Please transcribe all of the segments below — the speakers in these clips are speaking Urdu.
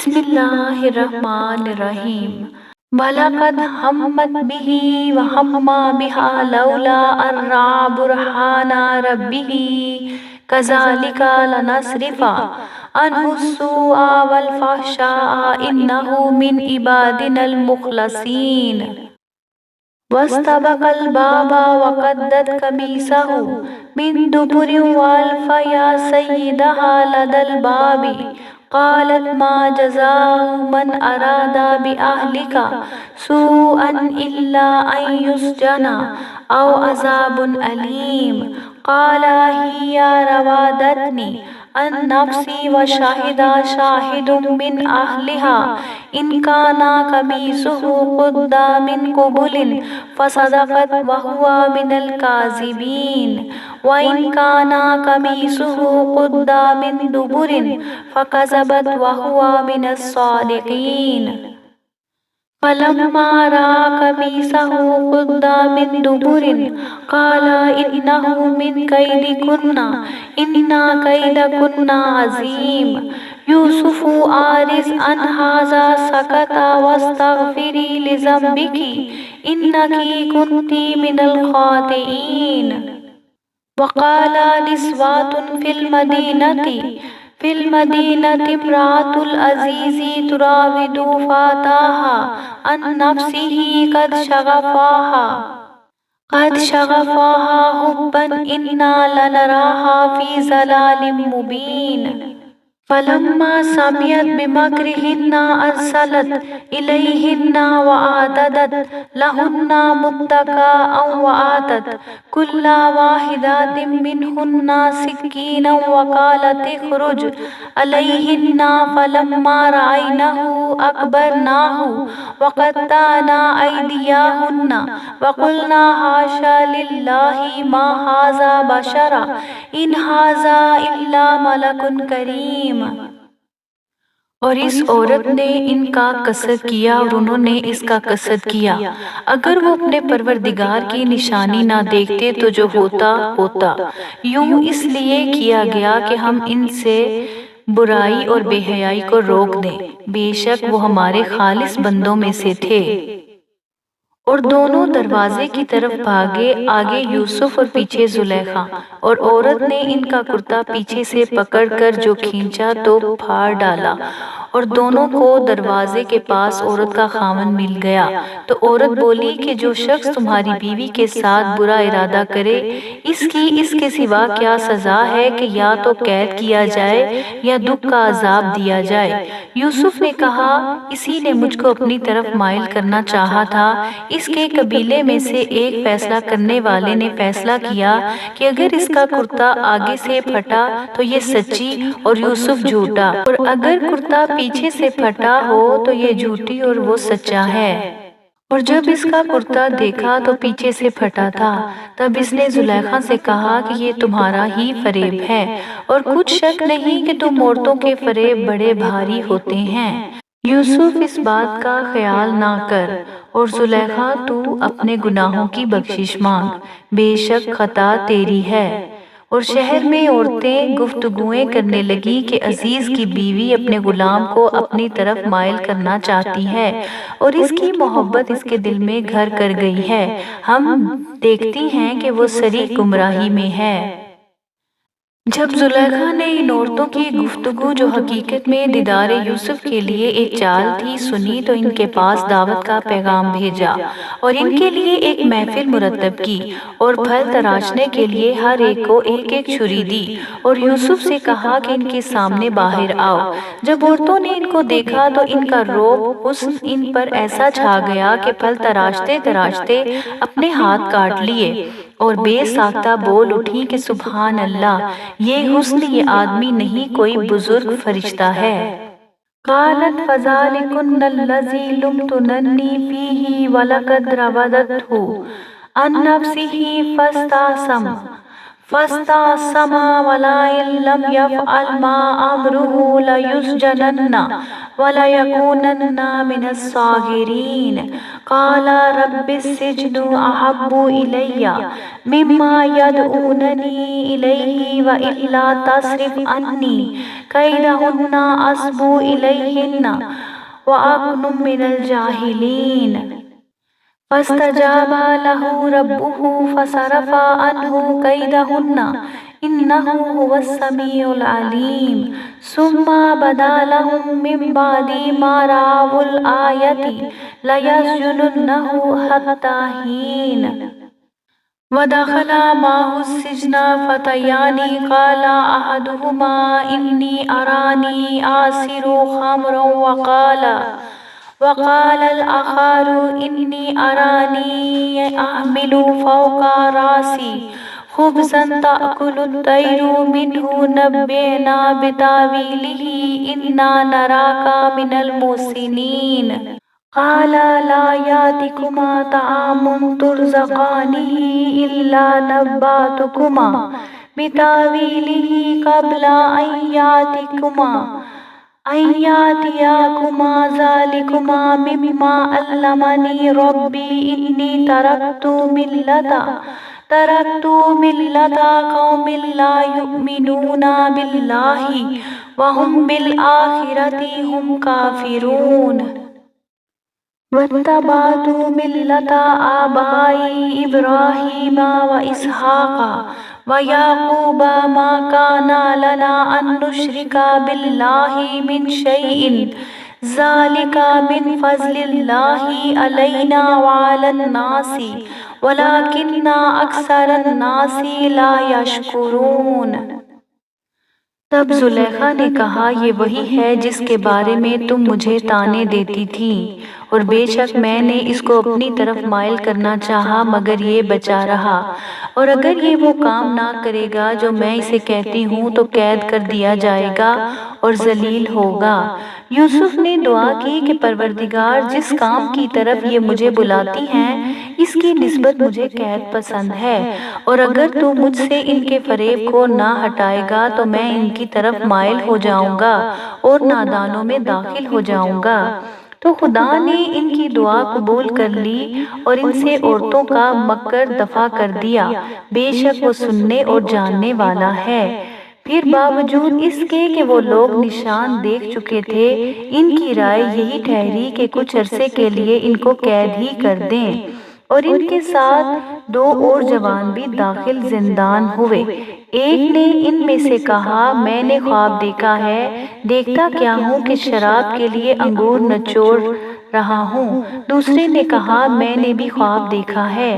بسم اللہ الرحمن الرحیم وَلَقَدْ هَمَّتْ بِهِ وَهَمَّ بِهَا لَوْلَا أَن رَّأَىٰ بُرْهَانَ رَبِّهِ كَذَٰلِكَ لِنَصْرِفَ عَنْهُ السُّوءَ وَالْفَحْشَاءَ إِنَّهُ مِنْ عِبَادِنَا الْمُخْلَصِينَ وَاسْتَبَقَ الْبَابَ وَقَدَّتْ قَمِيصَهُ مِن دُبُرٍ وَأَلْفَ يَا سَيِّدَهَا لَدَى الْبَابِ قالت ما جزاء من أراد بأهلك سوءا إلا أن يسجن أو عذاب أليم قال هي راودتني عن نفسي وشهد شاهد من أهلها إن كان قميصه قد من قبل فصدقت وهو من الكاذبين وإن كان قميصه قد من دبر فكذبت وهو من الصادقين فلما رأى قميصه قد من دبر قال إنه من كيدكن إن كيدكن عظيم يوسف أعرض عن هذا سكت واستغفري لذنبك إنك كنت من الخاطئين وقال نسوة في المدينة امرأة العزيز تراود فتاها عن نفسه قد شغفها حبا إنا لنراها في ضلال مبين فلما سمعت بمكرهن أرسلت إليهن وأعتدت لهن متكئا وآتت كل واحدة منهن سكينا وقالت اخرج عليهن فلما رأينه أكبرناه وقطعنا أيديهن وقلنا حاشا لله ما هذا بشرا إن هذا إلا ملك كريم اور اس عورت نے ان کا قصد کیا اور انہوں نے اس کا قصد کیا اگر وہ اپنے پروردگار کی نشانی نہ دیکھتے تو جو ہوتا یوں اس لیے کیا گیا کہ ہم ان سے برائی اور بے حیائی کو روک دیں بے شک وہ ہمارے خالص بندوں میں سے تھے اور دونوں دروازے کی طرف بھاگے آگے یوسف اور پیچھے زلیخا اور عورت نے ان کا کرتا پیچھے سے پکڑ کر جو کھینچا تو پھاڑ ڈالا اور دونوں کو دروازے کے پاس عورت کا خاوند مل گیا تو عورت بولی کہ جو شخص تمہاری بیوی کے ساتھ برا ارادہ کرے اس کے سوا کیا سزا ہے کہ یا تو قید کیا جائے یا دکھ کا عذاب دیا جائے یوسف نے کہا اسی نے مجھ کو اپنی طرف مائل کرنا چاہا تھا اس کے قبیلے میں سے ایک فیصلہ کرنے والے نے فیصلہ کیا کہ اگر اس کا کرتا آگے سے پھٹا تو یہ سچی اور یوسف جھوٹا اور اگر کرتا پیچھے سے پھٹا ہو تو یہ جھوٹی اور وہ سچا ہے اور جب اس کا کرتا دیکھا تو پیچھے سے پھٹا تھا تب اس نے زلیخا سے کہا کہ یہ تمہارا ہی فریب ہے اور کچھ شک نہیں کہ تم عورتوں کے فریب بڑے بھاری ہوتے ہیں یوسف اس بات کا خیال نہ کر اور زلیخا تو اپنے گناہوں کی بخشش مانگ بے شک خطا تیری ہے اور شہر میں عورتیں گفتگویں کرنے لگی کہ عزیز کی بیوی اپنے غلام کو اپنی طرف مائل کرنا چاہتی ہے اور اس کی محبت اس کے دل میں گھر کر گئی ہے ہم دیکھتی ہیں کہ وہ سری گمراہی میں ہے جب زلیخا نے ان عورتوں کی گفتگو جو حقیقت میں دیدار یوسف کے لیے ایک چال تھی سنی تو ان کے پاس دعوت کا پیغام بھیجا اور ان کے لیے ایک محفل مرتب کی اور پھل تراشنے کے لیے ہر ایک کو ایک ایک چھری دی اور یوسف سے کہا کہ ان کے سامنے باہر آؤ جب عورتوں نے ان کو دیکھا تو ان کا روب حسن ان پر ایسا چھا گیا کہ پھل تراشتے تراشتے اپنے ہاتھ کاٹ لیے اور بے ساختہ بول اٹھی کہ سبحان اللہ یہ حسن یہ آدمی نہیں کوئی بزرگ فرشتہ ہے قالت فذلکن الذی لمتننی فیہ ولقد راودته عن نفسہ فاستعصم ولئن لم يفعل ما أمره ليسجنن وَلَيَكُونَنَّ مِنَ الصَّاغِرِينَ قَالَ رَبِّ السِّجْنُ أَحَبُّ إِلَيَّ مِمَّا يَدْعُونَنِي إِلَيْهِ وَإِلَّا تَصْرِفْ عَنِّي كَيْدَهُنَّ أَصْبُ إِلَيْهِنَّ وَأَكُن مِّنَ الْجَاهِلِينَ فاستجاب له ربه فصرف عنه كيدهن إنه هو السميع العليم ثم بدا لهم من بعد ما رأوا الآية ليسجننه حتى حين ودخل معه السجن فتيان قال أحدهما إني أراني آسر خمرا وقال الآخر إني أراني أحمل فوق رأسي خبزا تأكل الطير منه نبئنا بتأويله إنا نراك من المحسنين قال لا يأتيكما طعام ترزقانه إلا نبأتكما بتأويله قبل أن يأتيكما ذلكما مما علمني ربي إني تركت ملة قوم لا يؤمنون بالله وهم بالآخرة هم كافرون واتبعت ملة آبائي إبراهيم وإسحاق ويعقوب ما كان لنا أن نشرك بالله من شيء ذلك من فضل الله علينا وعلى الناس ولكن أكثر الناس لا يشكرون۔ تب زلیخا نے کہا یہ وہی ہے جس کے بارے میں تم مجھے طعنے دیتی تھی اور بے شک میں نے اس کو اپنی طرف مائل کرنا چاہا مگر یہ بچا رہا اور اگر یہ وہ کام نہ کرے گا جو میں اسے کہتی ہوں تو قید کر دیا جائے گا اور ذلیل ہوگا۔ یوسف نے دعا کی کہ پروردگار جس کام کی طرف یہ مجھے بلاتی ہیں اس کی نسبت مجھے قید پسند ہے اور اگر تو مجھ سے ان کے فریب کو نہ ہٹائے گا تو میں ان کی طرف مائل ہو جاؤں گا اور نادانوں میں داخل ہو جاؤں گا۔ تو خدا نے ان کی دعا قبول کر لی اور ان سے عورتوں کا مکر دفع کر دیا، بے شک وہ سننے اور جاننے والا ہے۔ پھر باوجود اس کے کہ وہ لوگ نشان دیکھ چکے تھے ان کی رائے یہی ٹھہری کہ کچھ عرصے کے لیے ان کو قید ہی کر دیں اور ان کے ساتھ دو اور جوان بھی داخل زندان ہوئے۔ ایک نے ان میں سے کہا میں نے خواب دیکھا ہے، دیکھتا کیا ہوں کہ شراب کے لیے انگور نچوڑ رہا ہوں۔ دوسرے نے کہا میں نے بھی خواب دیکھا ہے،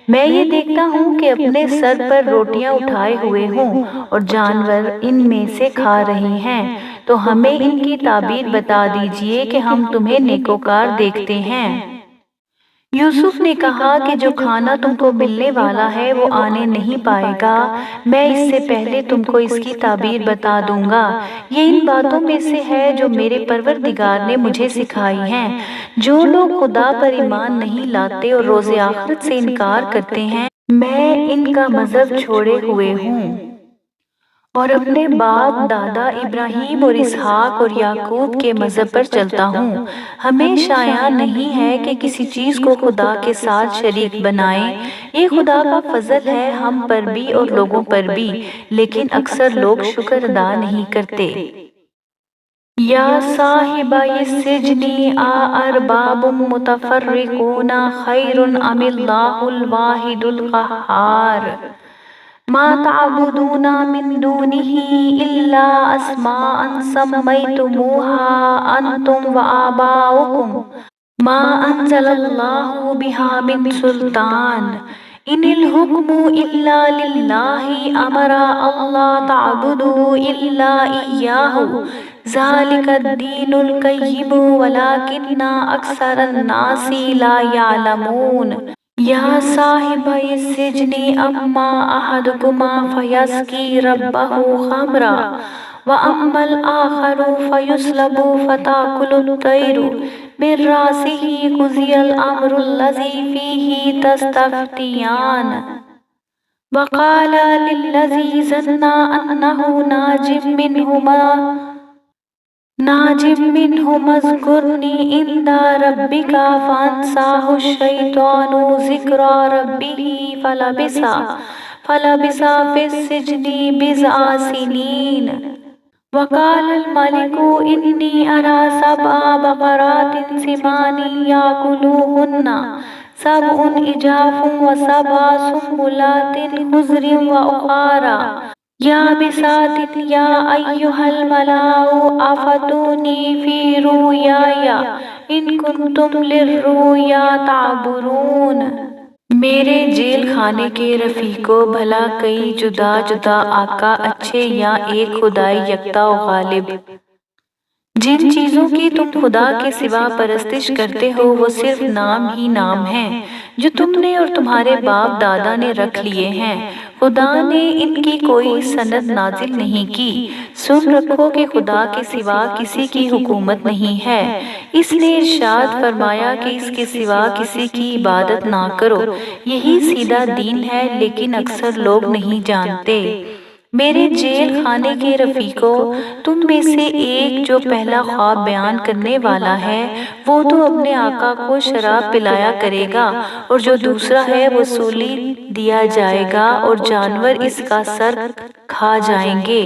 میں یہ دیکھتا ہوں کہ اپنے سر پر روٹیاں اٹھائے ہوئے ہوں اور جانور ان میں سے کھا رہے ہیں، تو ہمیں ان کی تعبیر بتا دیجئے کہ ہم تمہیں نیکوکار دیکھتے ہیں۔ یوسف نے کہا کہ جو کھانا تم کو ملنے والا ہے وہ آنے نہیں پائے گا، میں اس سے پہلے تم کو اس کی تعبیر بتا دوں گا۔ یہ ان باتوں میں سے ہے جو میرے پروردگار نے مجھے سکھائی ہیں۔ جو لوگ خدا پر ایمان نہیں لاتے اور روز آخرت سے انکار کرتے ہیں میں ان کا مذہب چھوڑے ہوئے ہوں اور اپنے باپ دادا ابراہیم اور اسحاق اور یعقوب کے مذہب پر چلتا ہوں۔ ہمیں شایع نہیں ہے کہ کسی چیز کو خدا کے ساتھ شریک بنائیں، یہ خدا کا فضل ہے ہم پر بھی اور لوگوں پر بھی، لیکن اکثر لوگ شکر ادا نہیں کرتے۔ یا صاحبی السجن اارباب متفرقون خیر ام اللہ الواحد القہار ما تعبدون من دونه إلا أسماء سميتموها أنتم وآباؤكم ما أنزل الله بها من سلطان إن الحكم إلا لله أمر الله تعبدوا إلا إياه ذلك الدين القيم ولكن أكثر الناس لا يعلمون۔ یا صاحبی السجن اما احدکما فیسقی ربہ خمرا واما الاخر فیصلب فتأکل الطیر من رأسه قضی الامر الذی فیہ تستفتیان وقال للذی ظن انہ ناجم منهم اذكرني عند ربك فأنساه الشيطان ذكر ربه فلبث في السجن بضع سنين. وقال الملك إني أرى 7 بقرات سمان يأكلوهن 7 عجاف و7 سنبلات خضر وأخرى يابسات يا أيها الملأ أفتوني في رؤياي إن كنتم للرؤيا تعبرون. میرے جیل خانے کے رفیقوں، بھلا کئی جدا جدا آقا اچھے یا ایک خدائی یکتا و غالب؟ جن چیزوں کی تم خدا کے سوا پرستش کرتے ہو وہ صرف نام ہی نام ہیں جو تم نے اور تمہارے باپ دادا نے رکھ لیے ہیں، خدا نے ان کی کوئی سند نازل نہیں کی۔ سن رکھو کہ خدا کے سوا کسی کی حکومت نہیں ہے، اس نے ارشاد فرمایا کہ اس کے سوا کسی کی عبادت نہ کرو، یہی سیدھا دین ہے لیکن اکثر لوگ نہیں جانتے۔ میرے جیل خانے کے رفیقوں، تم میں سے ایک جو پہلا خواب بیان کرنے والا ہے وہ تو اپنے آقا کو شراب پلایا کرے گا، اور جو دوسرا ہے وہ سولی دیا جائے گا اور جانور اس کا سر کھا جائیں گے۔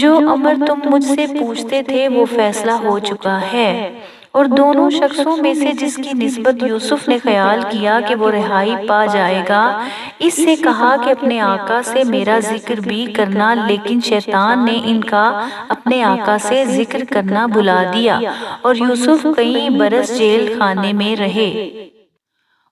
جو امر تم مجھ سے پوچھتے تھے وہ فیصلہ ہو چکا ہے۔ اور دونوں شخصوں میں سے جس کی نسبت یوسف نے خیال کیا کہ وہ رہائی پا جائے گا، اس سے کہا کہ اپنے آقا سے میرا ذکر بھی کرنا، لیکن شیطان نے ان کا اپنے آقا سے ذکر کرنا بھلا دیا، اور یوسف کئی برس جیل خانے میں رہے۔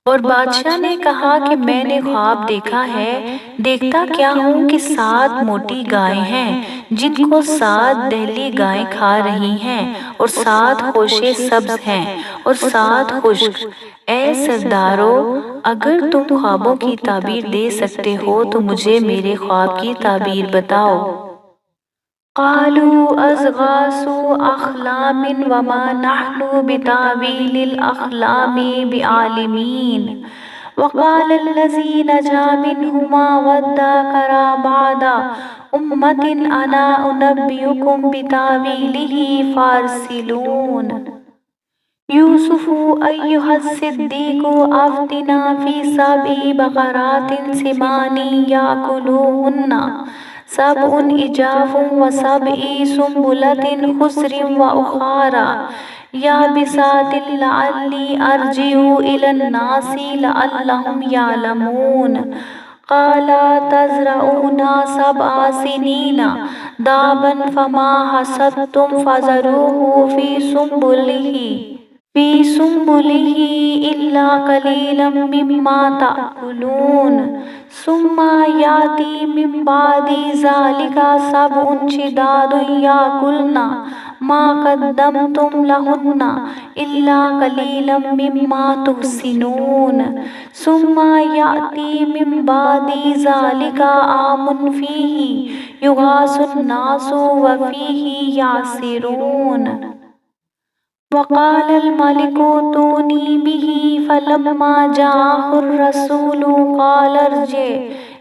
اور بادشاہ نے کہا کہ میں نے خواب دیکھا ہے، دیکھتا کیا ہوں کہ 7 موٹی گائیں ہیں جن کو 7 دہلی گائیں کھا رہی ہیں، اور 7 خوشے سبز ہیں اور 7 خشک۔ اے سردارو، اگر تم خوابوں کی تعبیر دے سکتے ہو تو مجھے میرے خواب کی تعبیر بتاؤ۔ قالوا أضغاث أحلام وما نحن بتأويل الأحلام بعالمين. وقال الذي نجا منهما وادكر بعد أمة أنا أنبئكم بتأويله فارسلون. يوسف أيها الصديق أفتنا في 7 بقرات سمان يأكلوهن 7 عجاف و7 سنبلات خضر وأخرى يابسات لعلي أرجع إلى الناس لعلهم يعلمون. قال تزرعون 7 سنين دابا فما حصدتم فذروه في سنبله إلا قليلا مما تأكلون. ثم يأتي من بعد ذلك 7 شداد يأكلن ما قدمتم لهن إلا قليلا مما تحسنون. ثم يأتي من بعد ذلك عام فيه يغاث الناس وفيه يعصرون. وقال الملك ائتوني به فلما جاءه الرسول قال ارجع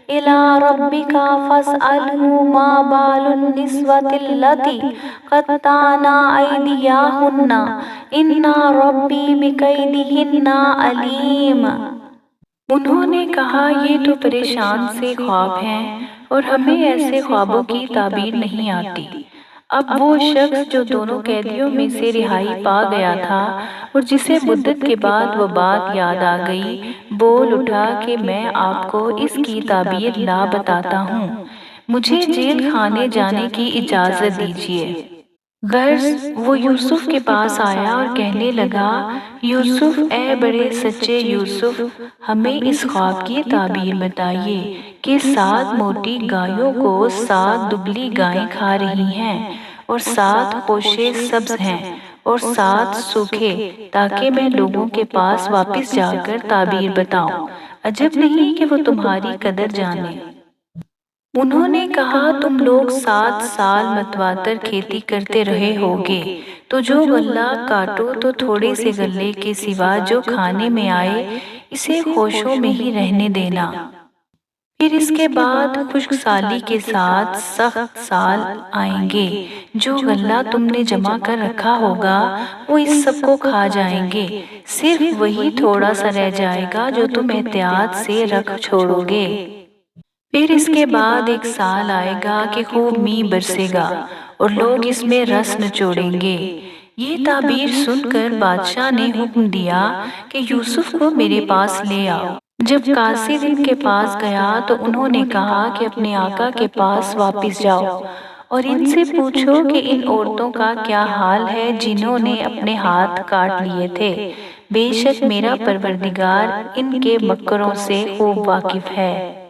إلى ربك فاسأله ما بال النسوة التي قطعن أيديهن إن ربي بكيدهن عليم. انہوں نے کہا یہ تو پریشان سے خواب ہیں اور ہمیں ایسے خوابوں کی تعبیر نہیں آتی۔ اب وہ شخص جو دونوں قیدیوں میں سے رہائی پا گیا تھا اور جسے مدت کے بعد وہ بات یاد آ گئی، بول اٹھا کہ میں آپ کو اس کی تعبیر لا بتاتا ہوں، مجھے جیل خانے جانے کی اجازت دیجیے۔ غرض وہ یوسف کے پاس آیا اور کہنے لگا، یوسف اے بڑے سچے یوسف، ہمیں اس خواب کی تعبیر بتائیے کہ 7 موٹی گایوں کو 7 دبلی گائیں کھا رہی ہیں اور 7 خوشے سبز ہیں اور 7 سوکھے، تاکہ میں لوگوں کے پاس واپس جا کر تعبیر بتاؤں، عجب نہیں کہ وہ تمہاری قدر جانے۔ انہوں نے کہا تم لوگ 7 سال متواتر کھیتی کرتے رہے ہوگے، تو جو غلہ کاٹو تو تھوڑے سے غلے کے سوا جو کھانے میں آئے اسے خوشوں میں ہی رہنے دینا۔ پھر اس کے بعد خشک سالی کے ساتھ سخت سال آئیں گے۔ جو غلہ تم نے جمع کر رکھا ہوگا وہ اس سب کو کھا جائیں گے، صرف وہی تھوڑا سا رہ جائے گا جو تم احتیاط سے رکھ چھوڑو گے۔ پھر اس کے بعد ایک سال آئے گا کہ خوب میਂہ برسے گا اور لوگ اس میں رس نچوڑیں گے۔ یہ تعبیر سن کر بادشاہ نے حکم دیا کہ یوسف کو میرے پاس لے آؤ۔ جب قاصد ان کے پاس گیا تو انہوں نے کہا کہ اپنے آقا کے پاس واپس جاؤ اور ان سے پوچھو کہ ان عورتوں کا کیا حال ہے جنہوں نے اپنے ہاتھ کاٹ لیے تھے۔ بے شک میرا پروردگار ان کے مکروں سے خوب واقف ہے۔